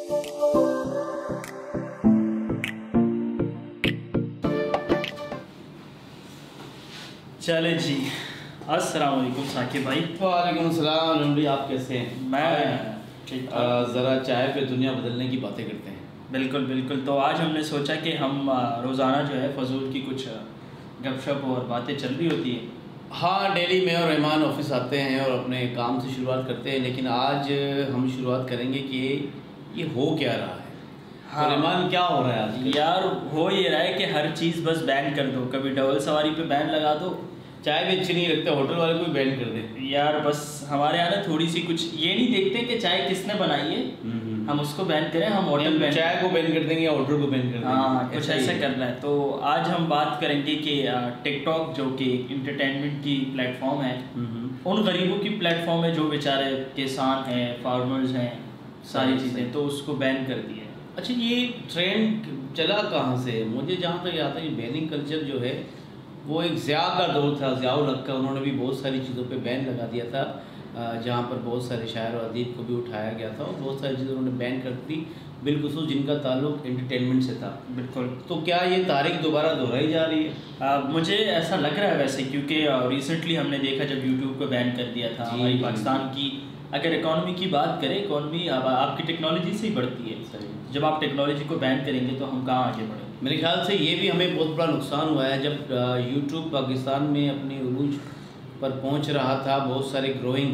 चले जी, अस्सलाम वालेकुम साकिब भाई। वालेकुम सलाम रमली, आप कैसे हैं? मैं ठीक ठाक। ज़रा चाय पे दुनिया बदलने की बातें करते हैं। बिल्कुल बिल्कुल। तो आज हमने सोचा कि हम रोज़ाना जो है फजूल की कुछ गपशप और बातें चल रही होती है। हाँ, डेली मैं और रहमान ऑफिस आते हैं और अपने काम से शुरुआत करते हैं, लेकिन आज हम शुरुआत करेंगे कि ये हो क्या रहा है। हाँ। तो रहमान, क्या हो रहा है आज? यार हो ये रहा है कि हर चीज़ बस बैन कर दो, कभी डबल सवारी पे बैन लगा दो। चाय भी अच्छी नहीं लगता, होटल वाले को भी बैन कर दे। यार बस हमारे यहाँ ना थोड़ी सी कुछ ये नहीं देखते कि चाय किसने बनाई है, हम उसको बैन करें, हम होटल बैन, चाय को बैन कर देंगे या ऑर्डर को बैन कर देंगे। हाँ, कुछ ऐसा करना है। तो आज हम बात करेंगे कि टिकटॉक जो कि इंटरटेनमेंट की प्लेटफॉर्म है, उन गरीबों की प्लेटफॉर्म है जो बेचारे किसान हैं, फार्मर्स हैं, सारी चीज़ें, तो उसको बैन कर दिया है। अच्छा, ये ट्रेंड चला कहाँ से? मुझे जहाँ तक याद है, ये बैनिंग कल्चर जो है वो एक ज़िया का दौर था, ज़ियाउल हक का। उन्होंने भी बहुत सारी चीज़ों पे बैन लगा दिया था, जहाँ पर बहुत सारे शायर और अदीब को भी उठाया गया था और बहुत सारी चीज़ें उन्होंने बैन कर दी, बिलखुसूस जिनका ताल्लुक एंटरटेनमेंट से था। बिल्कुल। तो क्या ये तारीख दोबारा दोहराई जा रही है? मुझे ऐसा लग रहा है वैसे, क्योंकि रिसेंटली हमने देखा जब यूट्यूब को बैन कर दिया था। हमारी पाकिस्तान की अगर इकॉनमी की बात करें, इकॉनमी आपकी टेक्नोलॉजी से ही बढ़ती है। सही। जब आप टेक्नोलॉजी को बैन करेंगे तो हम कहाँ आगे बढ़ेंगे? मेरे ख्याल से ये भी हमें बहुत बड़ा नुकसान हुआ है। जब यूट्यूब पाकिस्तान में अपनी उरूज पर पहुंच रहा था, बहुत सारे ग्रोइंग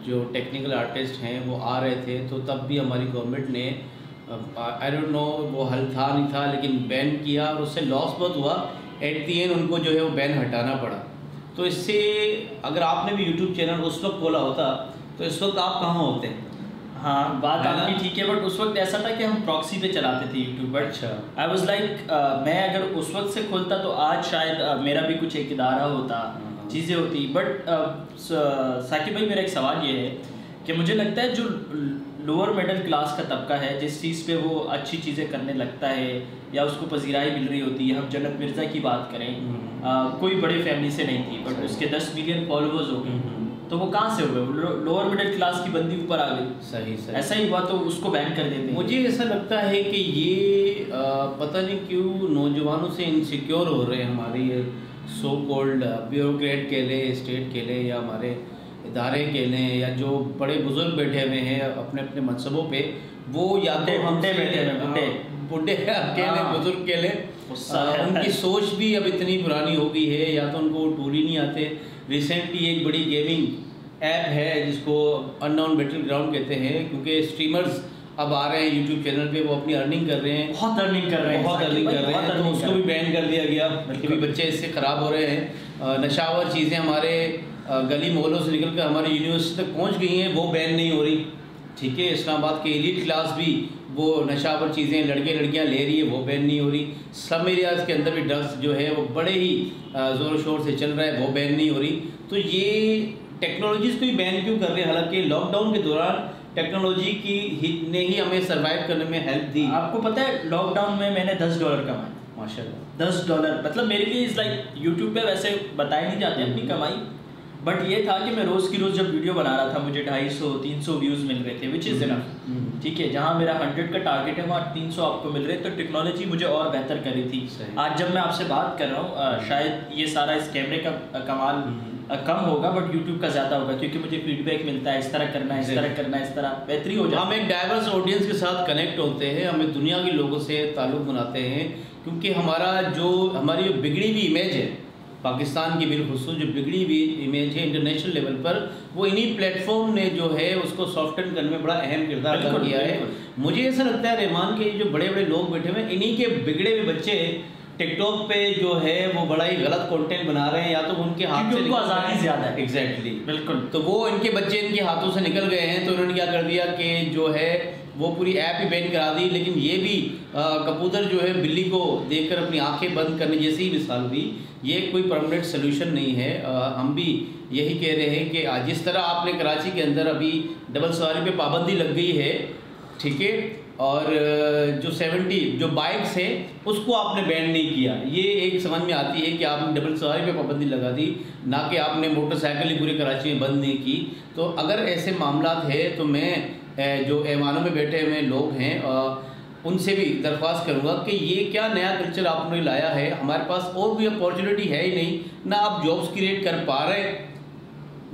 जो टेक्निकल आर्टिस्ट हैं वो आ रहे थे, तो तब भी हमारी गवर्नमेंट ने आई डोंट नो वो हल था नहीं था, लेकिन बैन किया और उससे लॉस बहुत हुआ। एट दी एंड उनको जो है वो बैन हटाना पड़ा। तो इससे अगर आपने भी यूट्यूब चैनल उस वक्त खोला होता तो इस वक्त आप कहाँ होते? हाँ, बात आपकी ठीक है, बट उस वक्त ऐसा था कि हम प्रॉक्सी पे चलाते थे यूट्यूब। बट अच्छा, आई वाज लाइक मैं अगर उस वक्त से खोलता तो आज शायद मेरा भी कुछ एक इदारा होता, चीज़ें होती। बट साकिब भाई, मेरा एक सवाल ये है कि मुझे लगता है जो लोअर मिडिल क्लास का तबका है, जिस चीज़ पे वो अच्छी चीज़ें करने लगता है या उसको पजीराई मिल रही होती है, हम जन्नत मिर्ज़ा की बात करें, कोई बड़े फैमिली से नहीं थी बट उसके 10 मिलियन फॉलोवर्स हो गए, तो वो कहाँ से हुए? लोअर मिडिल क्लास की बंदी ऊपर आ गई। सही। ऐसा ही हुआ तो उसको बैन कर देते हैं। मुझे ऐसा लगता है कि ये पता नहीं क्यों नौजवानों से इनसिक्योर हो रहे हैं हमारे ये सो कॉल्ड ब्यूरोक्रेट के लिए, स्टेट के लिए या हमारे इदारे के लिए, या जो बड़े बुजुर्ग बैठे हुए हैं अपने अपने मनसबों पे, वो या तो हमसे बुढ़े अकेले बुजुर्ग के लिए उनकी सोच भी अब इतनी पुरानी हो गई है, या तो उनको टूर ही नहीं आते। रिसेंटली एक बड़ी गेमिंग ऐप है जिसको अननोन बैटल ग्राउंड कहते हैं, क्योंकि स्ट्रीमर्स अब आ रहे हैं यूट्यूब चैनल पे, वो अपनी अर्निंग कर रहे हैं, बहुत अर्निंग कर रहे हैं, तो उसको भी बैन कर दिया गया कि बच्चे इससे ख़राब हो रहे हैं। नशावर चीज़ें हमारे गली मोहल्लों से निकल कर हमारी यूनिवर्सिटी तक पहुँच गई हैं, वो बैन नहीं हो रही। ठीक है, इस्लामाबाद के एलीट क्लास भी वो नशावर चीज़ें लड़के लड़कियां ले रही है, वो बैन नहीं हो रही। स्लम एरियाज़ के अंदर भी ड्रग्स जो है वो बड़े ही ज़ोर शोर से चल रहा है, वो बैन नहीं हो रही। तो ये टेक्नोलॉजीज़ को ही बैन क्यों कर रहे हैं? हालांकि लॉकडाउन के दौरान टेक्नोलॉजी की ने ही हमें सर्वाइव करने में हेल्प दी। आपको पता है लॉकडाउन में मैंने $10 कमाए, माशाल्लाह। $10 मतलब मेरे लिए इज़ लाइक, यूट्यूब पे वैसे बताए नहीं जाते अपनी कमाई, बट ये था कि मैं रोज़ की रोज़ जब वीडियो बना रहा था, मुझे 250-300 व्यूज़ मिल रहे थे, विच इज़ इनफ। ठीक है, जहाँ मेरा 100 का टारगेट है वहाँ 300 आपको मिल रहे, तो टेक्नोलॉजी मुझे और बेहतर कर रही थी। आज जब मैं आपसे बात कर रहा हूँ, शायद ये सारा इस कैमरे का कमाल कम होगा, बट यूट्यूब का ज़्यादा होगा, क्योंकि मुझे फीडबैक मिलता है, इस तरह करना है, इस तरह करना है, इस तरह बेहतरी हो जाए। हम एक डाइवर्स ऑडियंस के साथ कनेक्ट होते हैं, हमें दुनिया के लोगों से ताल्लुक़ बनाते हैं, क्योंकि हमारी बिगड़ी हुई इमेज है पाकिस्तान की, बिलखुसूस जो बिगड़ी हुई इमेज है इंटरनेशनल लेवल पर, वो इन्हीं प्लेटफॉर्म ने जो है उसको सॉफ्टन करने में बड़ा अहम किरदार अदा किया है। मुझे ऐसा लगता है रहमान के जो बड़े बड़े लोग बैठे हुए हैं, इन्हीं के बिगड़े हुए बच्चे टिकटॉक पे जो है वो बड़ा ही गलत कंटेंट बना रहे हैं, या तो उनके हाथ से आज़ादी ज़्यादा है। एग्जैक्टली, बिल्कुल। तो वो इनके बच्चे इनके हाथों से निकल गए हैं, तो उन्होंने क्या कर दिया कि जो है वो पूरी ऐप ही बैन करा दी। लेकिन ये भी कबूतर जो है बिल्ली को देखकर अपनी आंखें बंद करने जैसी ही मिसाल हुई, ये कोई परमानेंट सोल्यूशन नहीं है। हम भी यही कह रहे हैं कि जिस तरह आपने कराची के अंदर अभी डबल सवारी पे पाबंदी लग गई है, ठीक है, और जो 70 जो बाइक्स है उसको आपने बैन नहीं किया, ये एक समझ में आती है कि आपने डबल सवारी पे पाबंदी लगा दी, ना कि आपने मोटरसाइकिल ही पूरी कराची में बंद नहीं की। तो अगर ऐसे मामलात है तो मैं जो ऐवानों में बैठे हुए लोग हैं उनसे भी दरख्वास्त करूंगा कि ये क्या नया कल्चर आपने लाया है। हमारे पास और भी अपॉर्चुनिटी है ही नहीं, ना आप जॉब्स क्रिएट कर पा रहे,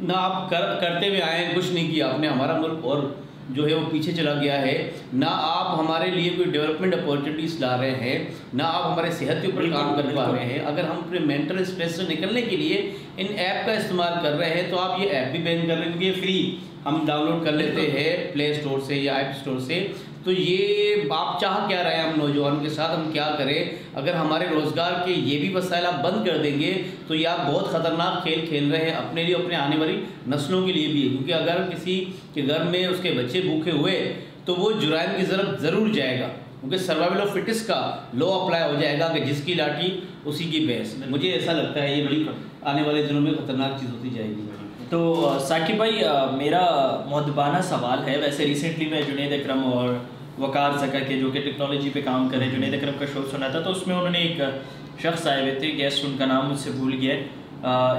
ना आप करते हुए आए, कुछ नहीं किया आपने। हमारा मुल्क और जो है वो पीछे चला गया है। ना आप हमारे लिए कोई डेवलपमेंट अपॉर्चुनिटीज़ ला रहे हैं, ना आप हमारे सेहत के ऊपर काम कर पा रहे हैं। अगर हम अपने मेंटल स्ट्रेस से निकलने के लिए इन ऐप का इस्तेमाल कर रहे हैं तो आप ये ऐप भी बैन कर रहे हैं, क्योंकि ये फ्री हम डाउनलोड कर लेते हैं प्ले स्टोर से या ऐप स्टोर से। तो ये आप चाह क्या रहे हैं हम नौजवानों के साथ, हम क्या करें? अगर हमारे रोज़गार के ये भी वसाइल आप बंद कर देंगे तो ये आप बहुत ख़तरनाक खेल खेल रहे हैं अपने लिए, अपने आने वाली नस्लों के लिए भी। क्योंकि अगर किसी के घर में उसके बच्चे भूखे हुए तो वो जुराइम की तरफ ज़रूर जाएगा, क्योंकि सर्वाइवल ऑफ फिटेस्ट का लॉ अप्लाई हो जाएगा कि जिसकी लाठी उसी की भैंस। मुझे ऐसा लगता है ये बड़ी आने वाले दिनों में ख़तरनाक चीज़ होती जाएगी। तो साकिब भाई, मेरा मुअद्दबाना सवाल है। वैसे रिसेंटली मैं जुनैद अकरम और वकार ज़का के जो कि टेक्नोलॉजी पे काम कर रहे हैं, जुनैद अकरम का शो सुना था, तो उसमें उन्होंने एक शख्स आए हुए थे, गेस्ट, उनका नाम मुझसे भूल गया,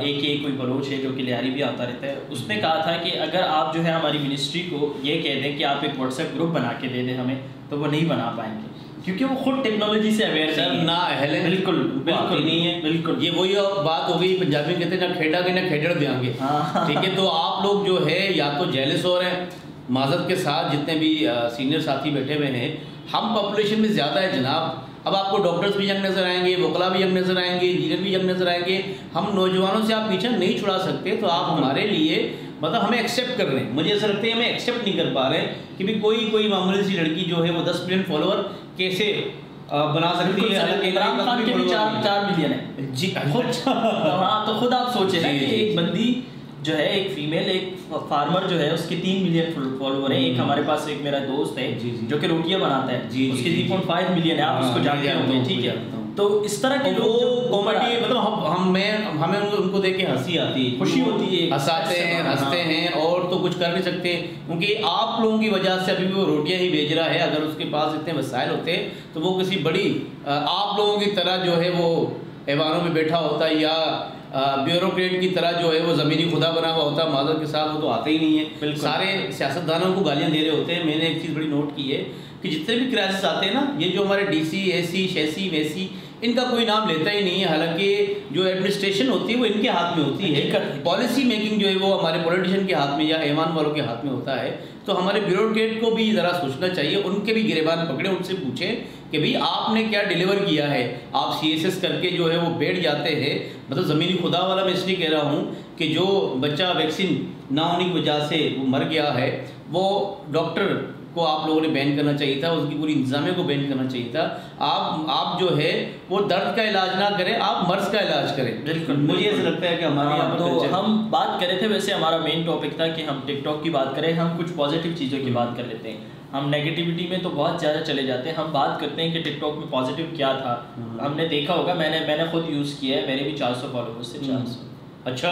एक कोई बलोच है जो कि लिहारी भी आता रहता है। उसने कहा था कि अगर आप जो है हमारी मिनिस्ट्री को ये कह दें कि आप एक व्हाट्सएप ग्रुप बना के दे दें हमें, तो वो नहीं बना पाएंगे, क्योंकि वो खुद टेक्नोलॉजी से अवेयर सर ना अहल है। बिल्कुल बिल्कुल नहीं है, बिल्कुल। ये वही बात हो गई, पंजाबी कहते हैं ना खेड़ा के ना खेडड़ देंगे। ठीक है, तो आप लोग जो है या तो जेलस हो रहे हैं, माजरत के साथ जितने भी सीनियर साथी बैठे हुए हैं, हम पॉपुलेशन में ज़्यादा है जनाब। अब आपको डॉक्टर्स भी यंग नज़र आएंगे, वकला भी यंग नज़र आएंगे, इंजीनियर भी यंग नज़र आएंगे। हम नौजवानों से आप पीछे नहीं छुड़ा सकते। तो आप हमारे लिए मतलब हमें एक्सेप्ट कर रहे हैं, मुझे ऐसा लगता है हमें एक्सेप्ट नहीं कर पा रहे कि भी कोई मामूली सी लड़की जो है वो 10 मिलियन फॉलोअर कैसे बना सकती है। इमरान खान के भी 4 मिलियन है जी खुद। हाँ, तो खुद आप सोचे ना कि एक बंदी जो है, एक फीमेल, एक फार्मर जो है, उसके 3 मिलियन फॉलोवर है। एक हमारे पास एक मेरा दोस्त है जो कि रोटियां बनाता है, उसके 3.5 मिलियन है, आप उसको जानते होंगे। ठीक है, तो इस तरह के लोग कॉमेडी, मतलब हमें उनको देख के हंसी आती है, खुशी होती है, हंसते हैं और तो कुछ कर नहीं सकते, क्योंकि आप लोगों की वजह से अभी भी वो रोटियां ही बेच रहा है। अगर उसके पास इतने वसाइल होते तो वो किसी बड़ी आप लोगों की तरह जो है वो ऐवानों में बैठा होता या ब्यूरोक्रेट की तरह जो है वो ज़मीनी खुदा बना हुआ होता। माजर के साथ वो तो आते ही नहीं है। सारे सियासतदानों को गालियाँ दे रहे होते हैं। मैंने एक चीज़ बड़ी नोट की है कि जितने भी क्राइसिस आते हैं ना, ये जो हमारे DC, AC, शैसी, वैसी, इनका कोई नाम लेता ही नहीं है। हालांकि जो एडमिनिस्ट्रेशन होती है वो इनके हाथ में होती है, पॉलिसी मेकिंग जो है वो हमारे पॉलिटिशियन के हाथ में या ऐवान वालों के हाथ में होता है। तो हमारे ब्यूरोक्रेट को भी ज़रा सोचना चाहिए, उनके भी गिरेबान पकड़े, उनसे पूछें कि भाई आपने क्या डिलीवर किया है। आप CSS करके जो है वो बैठ जाते हैं। मतलब ज़मीनी खुदा वाला मैं इसलिए कह रहा हूँ कि जो बच्चा वैक्सीन ना होने की वजह से वो मर गया है, वो डॉक्टर को आप लोगों ने बैन करना चाहिए था, उसकी पूरी इंतजामिया को बैन करना चाहिए था। आप जो है वो दर्द का इलाज ना करें, आप मर्ज का इलाज करें। बिल्कुल, मुझे ऐसा लगता है कि हमारे तो हम बात कर रहे थे, वैसे हमारा मेन टॉपिक था कि हम टिकटॉक की बात करें। हम कुछ पॉजिटिव चीज़ों की बात कर लेते हैं। हम नेगेटिविटी में तो बहुत ज़्यादा चले जाते हैं। हम बात करते हैं कि टिकटॉक में पॉजिटिव क्या था। हमने देखा होगा, मैंने खुद यूज़ किया है, मेरे भी 400 फॉलोवर्स से 400। अच्छा,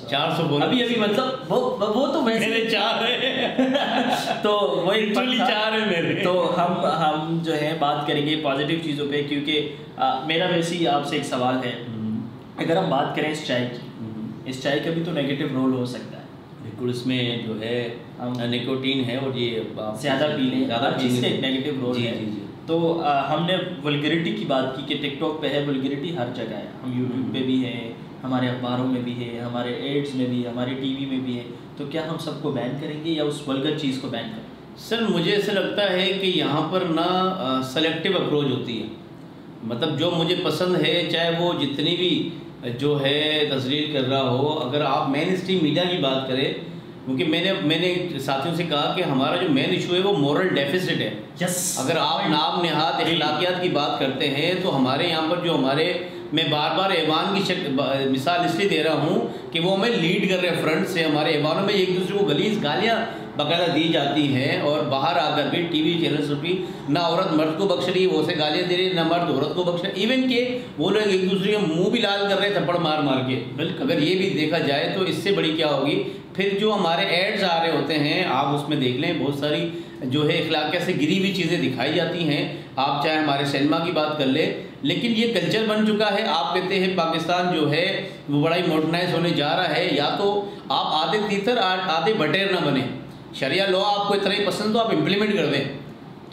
400 अभी मतलब वो तो मेरे 4 है तो वही 4 है मेरे। तो हम जो है बात करेंगे पॉजिटिव चीज़ों पे, क्योंकि मेरा वैसे ही आपसे एक सवाल है। अगर हम बात करें इस चाय की, इस चाय का भी तो नेगेटिव रोल हो सकता है। बिल्कुल, इसमें जो है निकोटीन है और ये ज़्यादा पी लें, ज़्यादा चीज़ का एक नेगेटिव रोल है। तो हमने वल्गैरिटी की बात की कि टिकटॉक पे है वल्गैरिटी, हर जगह है। हम यूट्यूब पे भी है, हमारे अखबारों में भी है, हमारे एड्स में भी, हमारे टीवी में भी है। तो क्या हम सबको बैन करेंगे या उस वल्गर चीज़ को बैन करेंगे? सर मुझे ऐसा लगता है कि यहाँ पर ना सेलेक्टिव अप्रोच होती है। मतलब जो मुझे पसंद है, चाहे वो जितनी भी जो है तस्लील कर रहा हो, अगर आप मेन स्ट्रीम मीडिया की बात करें, क्योंकि मैंने साथियों से कहा कि हमारा जो मेन इशू है वो मोरल डेफिसिट है। अगर आप नाम नेहाद अखलाकियात की बात करते हैं तो हमारे यहाँ पर जो मैं बार बार ऐवान की मिसाल इसलिए दे रहा हूँ कि वो हमें लीड कर रहे हैं फ्रंट से। हमारे ऐवानों में एक दूसरे को गलीज गालियाँ बाकायदा दी जाती हैं, और बाहर आकर भी टीवी चैनल्स पर भी ना औरत मर्द को बख्श रही है, वो से गालियाँ दे रही है, ना मर्द औरत को बख्श रही है। इवन के वो लोग एक दूसरे के मुंह भी लाल कर रहे हैं थप्पड़ मार मार के। बिल्कुल, अगर ये भी देखा जाए तो इससे बड़ी क्या होगी। फिर जो हमारे एड्स आ रहे होते हैं, आप उसमें देख लें, बहुत सारी जो है अखलाकियत से गिरी हुई चीज़ें दिखाई जाती हैं। आप चाहे हमारे सिनेमा की बात कर ले, लेकिन ये कल्चर बन चुका है। आप कहते हैं पाकिस्तान जो है वो बड़ा ही मॉडर्नाइज होने जा रहा है, या तो आप आधे तीतर आधे बटेर ना बने। शरिया लॉ आपको इतना ही पसंद तो आप इम्प्लीमेंट कर दें,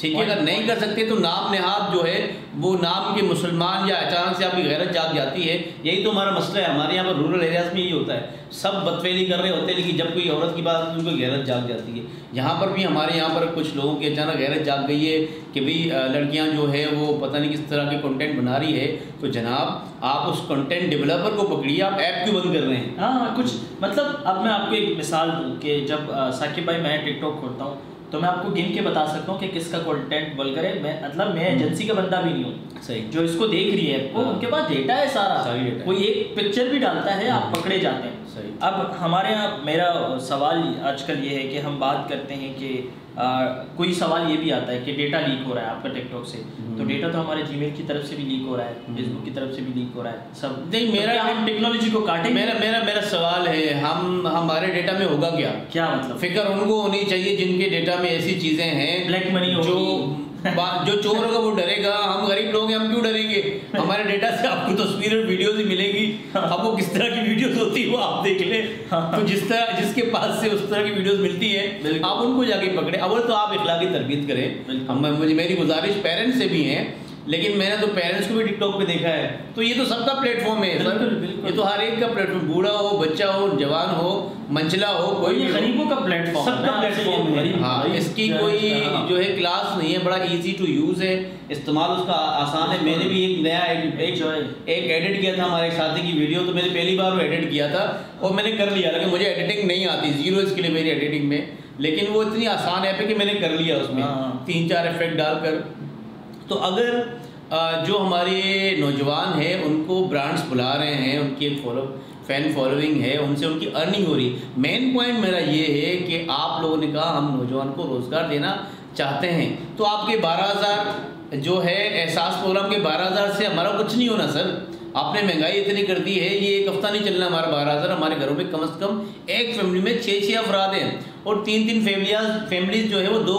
ठीक है। अगर नहीं कर सकते तो नाम नेहाद जो है वो नाम के मुसलमान या अचानक से आपकी गैरत जाग जाती है। यही तो हमारा मसला है, हमारे यहाँ पर रूरल एरियाज़ में यही होता है, सब बदफेली कर रहे होते हैं, लेकिन जब कोई औरत की बात आती है उनको गैरत जाग जाती है। यहाँ पर भी हमारे यहाँ पर कुछ लोगों की अचानक गैरत जाग गई है कि भाई लड़कियाँ जो है वो पता नहीं किस तरह के कंटेंट बना रही है, तो जनाब आप उस कंटेंट डेवलपर को पकड़िए, आप ऐप क्यों बंद कर रहे हैं? हाँ कुछ मतलब, अब मैं आपको एक मिसाल दूँ कि जब साकिब भाई मैं टिकटॉक खोलता हूँ तो मैं आपको गिन के बता सकता हूँ कि किसका कंटेंट वल्गर है। मैं मतलब मैं एजेंसी का बंदा भी नहीं हूँ, सही, जो इसको देख रही है आपको, उनके पास डेटा है सारा, कोई एक पिक्चर भी डालता है आप पकड़े जाते हैं। सही। अब हमारे यहाँ मेरा सवाल आजकल ये है कि हम बात करते हैं कि कोई सवाल ये भी आता है कि डेटा लीक हो रहा है आपका टिकटॉक से, तो डेटा तो हमारे जीमेल की तरफ से भी लीक हो रहा है, फेसबुक की तरफ से भी लीक हो रहा है, सब नहीं। मेरा हम टेक्नोलॉजी को काटें, मेरा सवाल है, हम हमारे डेटा में होगा क्या? क्या मतलब? फिक्र उनको होनी चाहिए जिनके डेटा में ऐसी चीजें हैं, ब्लैक मनी जो चोर होगा वो डरेगा, हम गरीब लोग हैं, हम क्यों डरेंगे? हमारे डेटा से आपको तस्वीर और वीडियोस ही मिलेगी, अब वो किस तरह की वीडियोस होती है वो आप देख ले। तो जिसके पास से उस तरह की वीडियोस मिलती है आप उनको जाके पकड़े। अव्वल तो आप इखलाकी तरबियत करें, मुझे मेरी गुजारिश पेरेंट्स से भी है, लेकिन मैंने तो पेरेंट्स को भी टिकटॉक पे देखा है, तो ये तो सबका प्लेटफॉर्म है सर, ये तो हर एक का प्लेटफॉर्म, बूढ़ा हो, बच्चा हो, जवान हो, मंचला हो, कोई ये गरीबों का प्लेटफॉर्म, सबका प्लेटफॉर्म है। हाँ, इसकी कोई जो है क्लास नहीं है, बड़ा इजी टू यूज़ है, इस्तेमाल उसका आसान है। मैंने भी एक नया एक एडिट किया था हमारे शादी की वीडियो, तो मैंने पहली बार वो एडिट किया था और मैंने कर लिया, लेकिन मुझे एडिटिंग नहीं आती, जीरो स्किल है मेरी एडिटिंग में, लेकिन वो इतनी आसान ऐप है कि मैंने कर लिया उसमें 3-4 इफेक्ट डालकर। तो अगर जो हमारे नौजवान हैं उनको ब्रांड्स बुला रहे हैं, उनकी एक फैन फॉलोइंग है, उनसे उनकी अर्निंग हो रही, मेन पॉइंट मेरा ये है कि आप लोगों ने कहा हम नौजवान को रोज़गार देना चाहते हैं, तो आपके 12,000 जो है एहसास प्रोग्राम के 12,000 से हमारा कुछ नहीं होना सर। आपने महंगाई इतनी कर दी है, ये एक हफ्ता नहीं चलना हमारा 12,000। हमारे घरों में कम से कम एक फैमिली में 6-6 अफराद हैं और 3-3 फैमिलीज जो है वो 2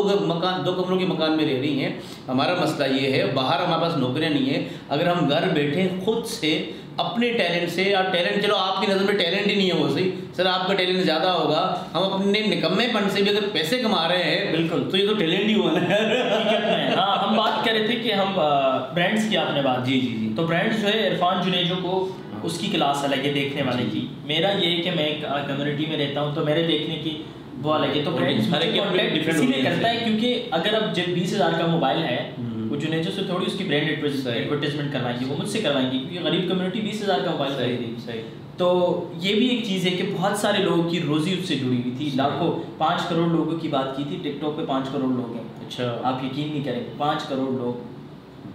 कमरों के मकान में रह रही हैं। हमारा मसला ये है, बाहर हमारे पास नौकरियां नहीं है, अगर हम घर बैठे खुद से अपने टैलेंट से, और टैलेंट चलो आपकी नज़र में टैलेंट ही नहीं है वो सही सर, आपका टैलेंट ज़्यादा होगा, हम अपने निकम्मेपन से भी अगर पैसे कमा रहे हैं बिल्कुल, तो ये तो टैलेंट ही हुआ ना। हाँ, हम बात कर रहे थे कि हम ब्रांड्स की, आपने बात, जी, तो ब्रांड्स जो है इरफान जुनेजो को उसकी क्लास अलग है देखने वाले की, मेरा ये है कि मैं एक कम्युनिटी में रहता हूँ तो मेरे देखने की वो अलग है। तो ब्रांड्स इसीलिए करता है क्योंकि अगर अब जब 20,000 का मोबाइल है, वो जुनेजो से थोड़ी उसकी ब्रांड एडवर्टाइजमेंट करवाएंगे, वो मुझसे करवाएंगे, क्योंकि गरीब कम्युनिटी 20,000 का मोबाइल खरीदेगी। तो ये भी एक चीज़ है कि बहुत सारे लोगों की रोज़ी उससे जुड़ी हुई थी, लाखों 5 करोड़ लोगों की बात की थी, टिकटॉक पे 5 करोड़ लोग हैं। अच्छा, आप यकीन नहीं करेंगे 5 करोड़ लोग,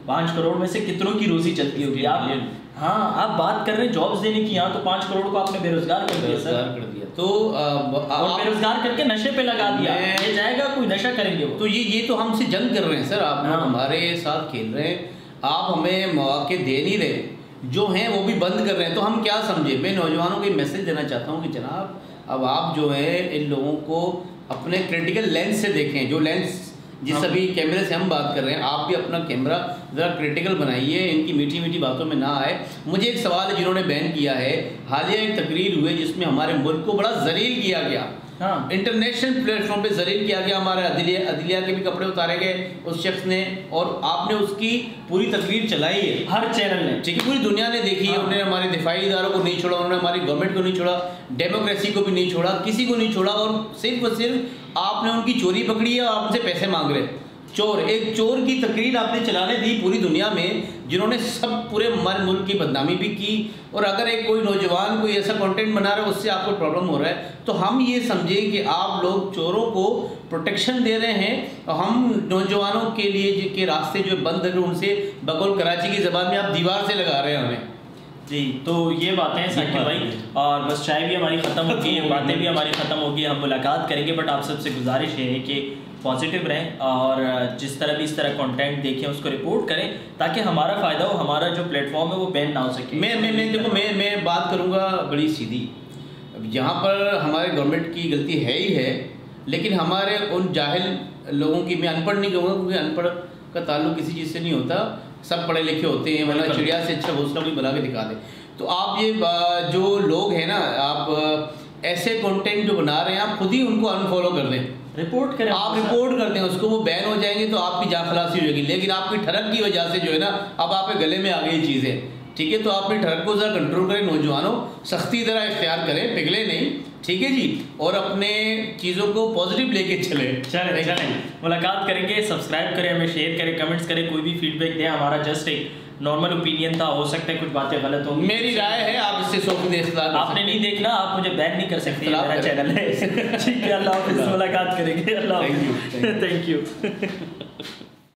5 करोड़ में से कितनों की रोज़ी चलती होगी आप? हाँ, आप बात कर रहे हैं जॉब्स देने की, यहाँ तो 5 करोड़ को आपने बेरोजगार कर दिया सर, तो और बेरोजगार करके नशे पे लगा दिया, ये जाएगा कोई नशा करेंगे वो। तो ये तो हमसे जंग कर रहे हैं सर, आप लोग हमारे साथ खेल रहे हैं, आप हमें मौके दे नहीं रहे, जो हैं वो भी बंद कर रहे हैं, तो हम क्या समझे? मैं नौजवानों को मैसेज देना चाहता हूँ कि जनाब अब आप जो है इन लोगों को अपने क्रिटिकल लेंस से देखें, जो लेंस जिस अभी कैमरे से हम बात कर रहे हैं, आप भी अपना कैमरा ज़रा क्रिटिकल बनाइए, इनकी मीठी मीठी बातों में ना आए। मुझे एक सवाल है, जिन्होंने बैन किया है, हालिया एक तकरीर हुई जिसमें हमारे मुल्क को बड़ा जलील किया गया, इंटरनेशनल प्लेटफॉर्म पे जलील किया गया, हमारे अदलिया के भी कपड़े उतारे गए उस शख्स ने, और आपने उसकी पूरी तकरीर चलाई है हर चैनल ने, ठीक है, पूरी दुनिया ने देखी है। उन्होंने हमारे दिफाई इदारों को नहीं छोड़ा, उन्होंने हमारी गवर्नमेंट को नहीं छोड़ा, डेमोक्रेसी को भी नहीं छोड़ा, किसी को नहीं छोड़ा, और सिर्फ और सिर्फ आपने उनकी चोरी पकड़ी है और आप उनसे पैसे मांग रहे। चोर, एक चोर की तकरीर आपने चलाने दी पूरी दुनिया में, जिन्होंने सब पूरे हमारे मुल्क की बदनामी भी की, और अगर एक कोई नौजवान कोई ऐसा कंटेंट बना रहा है उससे आपको प्रॉब्लम हो रहा है, तो हम ये समझें कि आप लोग चोरों को प्रोटेक्शन दे रहे हैं, और हम नौजवानों के लिए के रास्ते जो बंद है उनसे बकौल कराची की ज़बान में आप दीवार से लगा रहे हैं हमें। जी, तो ये बातें हैं साकिब भाई, और बस चाय भी हमारी ख़त्म हो गई है, बातें भी हमारी ख़त्म हो गई, हम मुलाकात करेंगे, बट आप सबसे गुजारिश है कि पॉजिटिव रहें और जिस तरह भी इस तरह कंटेंट देखें उसको रिपोर्ट करें, ताकि हमारा फ़ायदा हो, हमारा जो प्लेटफॉर्म है वो बैन ना हो सके। मैं बात करूँगा बड़ी सीधी, यहाँ पर हमारे गवर्नमेंट की गलती है ही है, लेकिन हमारे उन जाहिल लोगों की, मैं अनपढ़ नहीं कहूँगा क्योंकि अनपढ़ का ताल्लुक किसी चीज़ से नहीं होता, सब पढ़े लिखे होते हैं, वरना चिड़िया से अच्छा घोंसला कोई बना के दिखा दे। तो आप ये जो लोग हैं ना, आप ऐसे कंटेंट जो बना रहे हैं आप खुद ही उनको अनफॉलो कर दें। रिपोर्ट करें, आप रिपोर्ट करते हैं उसको, वो बैन हो जाएंगे तो आपकी जा खलासी हो जाएगी। लेकिन आपकी ठरक की वजह से जो है ना, अब आपके गले में आ गई चीज़ें, ठीक है, तो आप अपनी ठरक को ज़रा कंट्रोल करें। नौजवानों, सख्ती ज़रा इख्तियार करें, पिघले नहीं, ठीक है जी, और अपने चीज़ों को पॉजिटिव लेके चले। मुलाकात करेंगे, सब्सक्राइब करें, हमें शेयर करें, कमेंट्स करें, कोई भी फीडबैक दें। हमारा जस्ट एक नॉर्मल ओपिनियन था, हो सकता है कुछ बातें गलत हो, मेरी राय है, आप इससे आपने नहीं देखना, आप मुझे बैन नहीं कर सकते, मेरा चैनल है। ठीक है, अल्लाह हाफिज़, मुलाकात करेंगे, अल्लाह, थैंक यू।